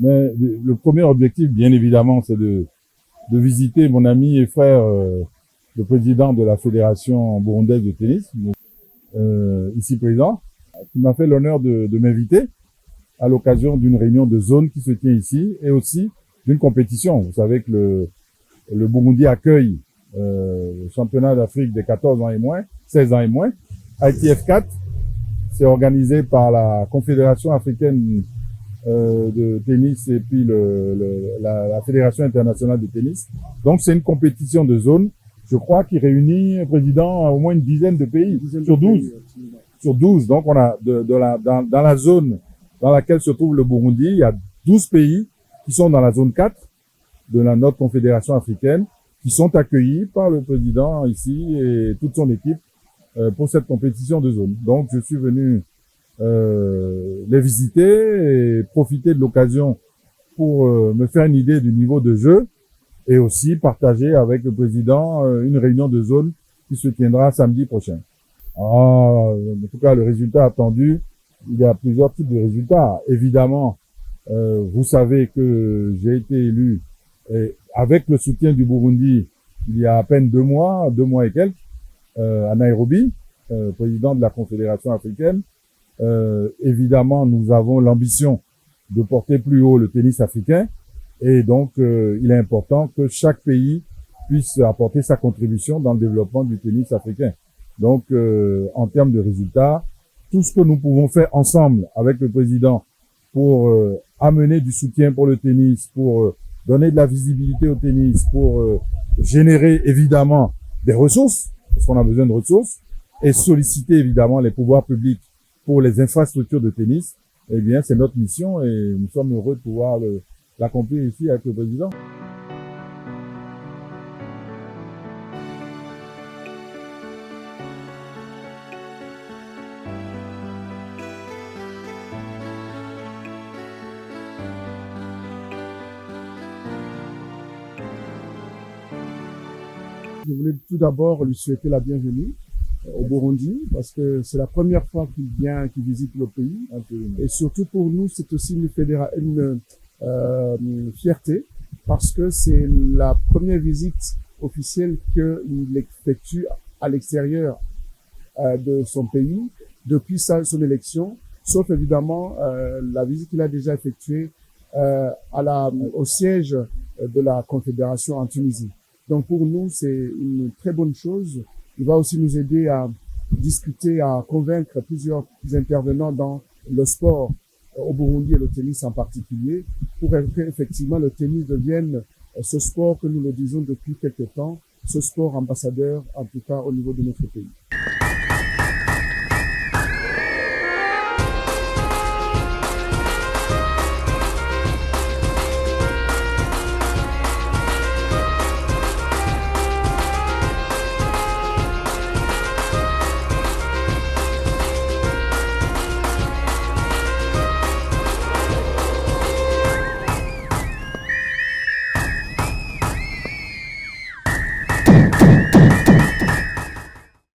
Mais le premier objectif, bien évidemment, c'est de visiter mon ami et frère, le président de la Fédération burundaise de tennis, ici présent, qui m'a fait l'honneur de m'inviter à l'occasion d'une réunion de zone qui se tient ici et aussi d'une compétition. Vous savez que le Burundi accueille le championnat d'Afrique des 14 ans et moins, 16 ans et moins, ITF 4. C'est organisé par la Confédération africaine de tennis et puis la Fédération internationale de tennis. Donc c'est une compétition de zone, je crois, qui réunit, président, au moins une dizaine de pays, sur 12. Sur 12. Donc on a dans la zone dans laquelle se trouve le Burundi, il y a 12 pays qui sont dans la zone 4 de notre confédération africaine, qui sont accueillis par le président ici et toute son équipe pour cette compétition de zone. Donc je suis venu les visiter et profiter de l'occasion pour me faire une idée du niveau de jeu et aussi partager avec le président une réunion de zone qui se tiendra samedi prochain. En tout cas, le résultat attendu, il y a plusieurs types de résultats. Évidemment, vous savez que j'ai été élu avec le soutien du Burundi il y a à peine 2 mois et quelques, à Nairobi, président de la Confédération africaine. Évidemment, nous avons l'ambition de porter plus haut le tennis africain et donc il est important que chaque pays puisse apporter sa contribution dans le développement du tennis africain. Donc, en termes de résultats, tout ce que nous pouvons faire ensemble avec le président pour amener du soutien pour le tennis, pour donner de la visibilité au tennis, pour générer évidemment des ressources, parce qu'on a besoin de ressources, et solliciter évidemment les pouvoirs publics pour les infrastructures de tennis, eh bien, c'est notre mission et nous sommes heureux de pouvoir l'accomplir ici avec le président. Je voulais tout d'abord lui souhaiter la bienvenue au Burundi parce que c'est la première fois qu'il visite le pays. Et surtout pour nous, c'est aussi une fierté parce que c'est la première visite officielle qu'il effectue à l'extérieur de son pays depuis son élection, sauf évidemment la visite qu'il a déjà effectuée au siège de la Confédération en Tunisie. Donc pour nous, c'est une très bonne chose. Il va aussi nous aider à discuter, à convaincre plusieurs intervenants dans le sport au Burundi et le tennis en particulier, pour que effectivement le tennis devienne ce sport que nous le disons depuis quelque temps, ce sport ambassadeur en tout cas au niveau de notre pays.